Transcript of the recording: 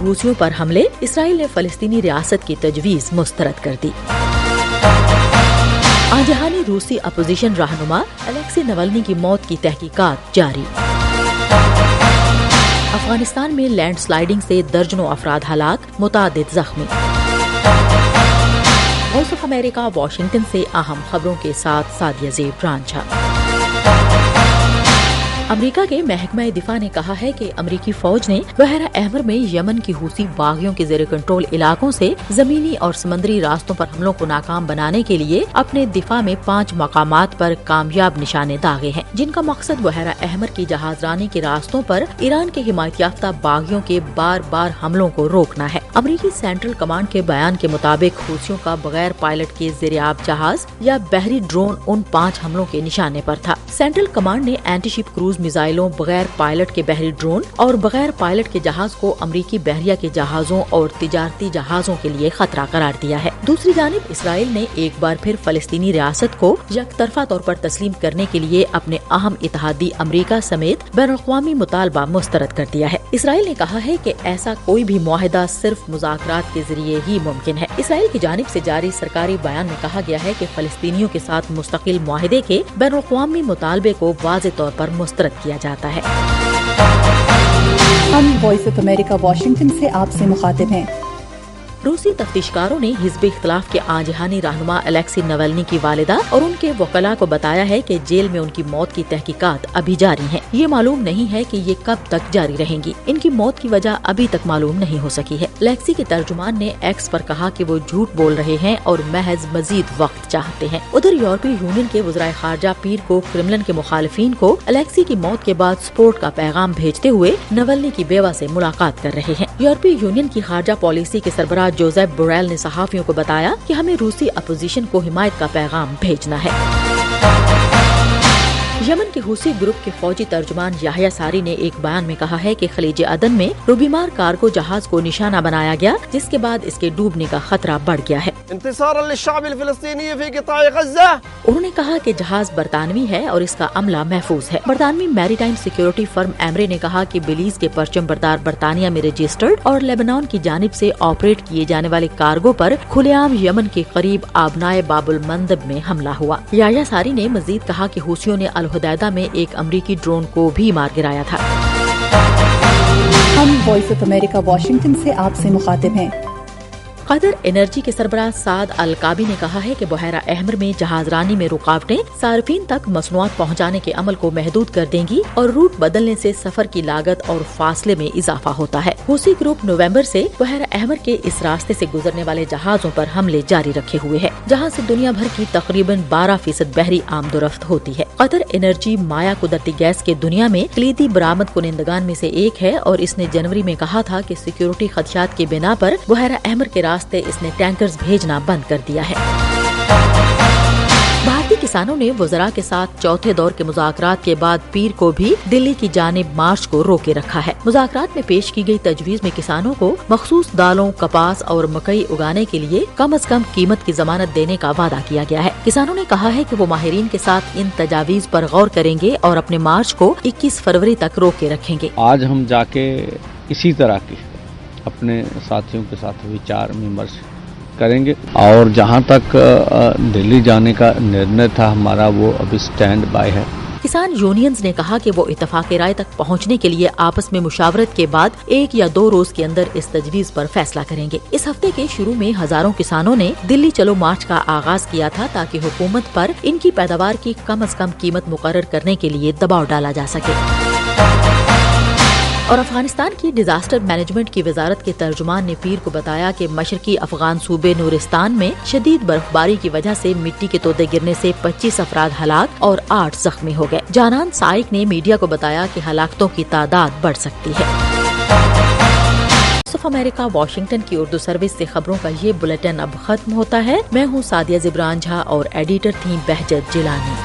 حوثیوں پر حملے، اسرائیل نے فلسطینی ریاست کی تجویز مسترد کر دی۔ آجہانی روسی اپوزیشن رہنما الیکسی نولنی کی موت کی تحقیقات جاری۔ افغانستان میں لینڈ سلائیڈنگ سے درجنوں افراد ہلاک، متعدد زخمی۔ وائس آف امریکہ واشنگٹن سے اہم خبروں کے ساتھ سعدیہ زیب رانجھا۔ امریکہ کے محکمہ دفاع نے کہا ہے کہ امریکی فوج نے بحیرہ احمر میں یمن کی حوثی باغیوں کے زیر کنٹرول علاقوں سے زمینی اور سمندری راستوں پر حملوں کو ناکام بنانے کے لیے اپنے دفاع میں 5 مقامات پر کامیاب نشانے داغے ہیں، جن کا مقصد بحیرہ احمر کی جہاز رانی کے راستوں پر ایران کے حمایت یافتہ باغیوں کے بار بار حملوں کو روکنا ہے۔ امریکی سینٹرل کمانڈ کے بیان کے مطابق حوثیوں کا بغیر پائلٹ کے زیر آب جہاز یا بحری ڈرون ان 5 حملوں کے نشانے پر تھا۔ سینٹرل کمانڈ نے اینٹی شپ کروز میزائلوں، بغیر پائلٹ کے بحری ڈرون اور بغیر پائلٹ کے جہاز کو امریکی بحریہ کے جہازوں اور تجارتی جہازوں کے لیے خطرہ قرار دیا ہے۔ دوسری جانب اسرائیل نے ایک بار پھر فلسطینی ریاست کو یک طرفہ طور پر تسلیم کرنے کے لیے اپنے اہم اتحادی امریکہ سمیت بین الاقوامی مطالبہ مسترد کر دیا ہے۔ اسرائیل نے کہا ہے کہ ایسا کوئی بھی معاہدہ صرف مذاکرات کے ذریعے ہی ممکن ہے۔ اسرائیل کی جانب سے جاری سرکاری بیان میں کہا گیا ہے کہ فلسطینیوں کے ساتھ مستقل معاہدے کے بین الاقوامی مطالبے کو واضح طور پر مسترد کیا جاتا ہے۔ ہم وائس آف امریکہ واشنگٹن سے آپ سے مخاطب ہیں۔ روسی تفتیشکاروں نے حزب اختلاف کے آجہانی رہنما الیکسی نولنی کی والدہ اور ان کے وکلاء کو بتایا ہے کہ جیل میں ان کی موت کی تحقیقات ابھی جاری ہیں۔ یہ معلوم نہیں ہے کہ یہ کب تک جاری رہیں گی۔ ان کی موت کی وجہ ابھی تک معلوم نہیں ہو سکی ہے۔ الیکسی کے ترجمان نے ایکس پر کہا کہ وہ جھوٹ بول رہے ہیں اور محض مزید وقت چاہتے ہیں۔ ادھر یورپی یونین کے وزرائے خارجہ پیر کو کرملن کے مخالفین کو الیکسی کی موت کے بعد سپورٹ کا پیغام بھیجتے ہوئے نولنی کی بیوہ سے ملاقات کر رہے ہیں۔ یورپی یونین کی خارجہ پالیسی کے سربراہ جوزیف بوریل نے صحافیوں کو بتایا کہ ہمیں روسی اپوزیشن کو حمایت کا پیغام بھیجنا ہے۔ یمن کے حوثی گروپ کے فوجی ترجمان یحییٰ ساری نے ایک بیان میں کہا ہے کہ خلیج عدن میں روبیمار کارگو جہاز کو نشانہ بنایا گیا، جس کے بعد اس کے ڈوبنے کا خطرہ بڑھ گیا ہے۔ انتصارا للشعب الفلسطینی فی قطاع غزہ۔ انہوں نے کہا کہ جہاز برطانوی ہے اور اس کا عملہ محفوظ ہے۔ برطانوی میری ٹائم سیکیورٹی فرم ایمرے نے کہا کہ بلیز کے پرچم بردار برطانیہ میں رجسٹرڈ اور لیبنان کی جانب سے آپریٹ کیے جانے والے کارگو پر کھلے عام یمن کے قریب آبنائے باب المندب میں حملہ ہوا۔ یحییٰ ساری نے مزید کہا کہ حوثیوں نے الحدیدہ میں ایک امریکی ڈرون کو بھی مار گرایا تھا۔ ہم وائس آف امریکہ واشنگٹن سے آپ سے مخاطب ہیں۔ قطر انرجی کے سربراہ سعد القابی نے کہا ہے کہ بحیرہ احمر میں جہاز رانی میں رکاوٹیں صارفین تک مصنوعات پہنچانے کے عمل کو محدود کر دیں گی اور روٹ بدلنے سے سفر کی لاگت اور فاصلے میں اضافہ ہوتا ہے۔ حوثی گروپ نومبر سے بحیرہ احمر کے اس راستے سے گزرنے والے جہازوں پر حملے جاری رکھے ہوئے ہے، جہاں سے دنیا بھر کی تقریباً 12% بحری آمد و رفت ہوتی ہے۔ قطر انرجی مایا قدرتی گیس کے دنیا میں کلیدی برآمد کنندگان میں سے ایک ہے اور اس نے جنوری میں کہا تھا کہ سیکیورٹی خدشات کی بنا پر بحیرہ احمر کے راستے اس نے ٹینکرز بھیجنا بند کر دیا ہے۔ بھارتی کسانوں نے وزراء کے ساتھ چوتھے دور کے مذاکرات کے بعد پیر کو بھی دلی کی جانب مارچ کو روکے رکھا ہے۔ مذاکرات میں پیش کی گئی تجویز میں کسانوں کو مخصوص دالوں، کپاس اور مکئی اگانے کے لیے کم از کم قیمت کی ضمانت دینے کا وعدہ کیا گیا ہے۔ کسانوں نے کہا ہے کہ وہ ماہرین کے ساتھ ان تجاویز پر غور کریں گے اور اپنے مارچ کو 21 فروری تک روکے رکھیں گے۔ آج ہم جا کے اسی طرح کی اپنے ساتھیوں کے ساتھ وچار ومرش کریں گے اور جہاں تک دلی جانے کا نرنے تھا ہمارا وہ ابھی سٹینڈ بائی ہے۔ کسان یونینز نے کہا کہ وہ اتفاق رائے تک پہنچنے کے لیے آپس میں مشاورت کے بعد 1 یا 2 روز کے اندر اس تجویز پر فیصلہ کریں گے۔ اس ہفتے کے شروع میں ہزاروں کسانوں نے دلی چلو مارچ کا آغاز کیا تھا تاکہ حکومت پر ان کی پیداوار کی کم از کم قیمت مقرر کرنے کے لیے دباؤ ڈالا جا سکے۔ اور افغانستان کی ڈیزاسٹر مینجمنٹ کی وزارت کے ترجمان نے پیر کو بتایا کہ مشرقی افغان صوبے نورستان میں شدید برف باری کی وجہ سے مٹی کے تودے گرنے سے 25 افراد ہلاک اور 8 زخمی ہو گئے۔ جانان سائق نے میڈیا کو بتایا کہ ہلاکتوں کی تعداد بڑھ سکتی ہے۔ وائس آف امریکہ واشنگٹن کی اردو سروس سے خبروں کا یہ بلیٹن اب ختم ہوتا ہے۔ میں ہوں سعدیہ زیب رانجھا اور ایڈیٹر تھیں بہجت جیلانی۔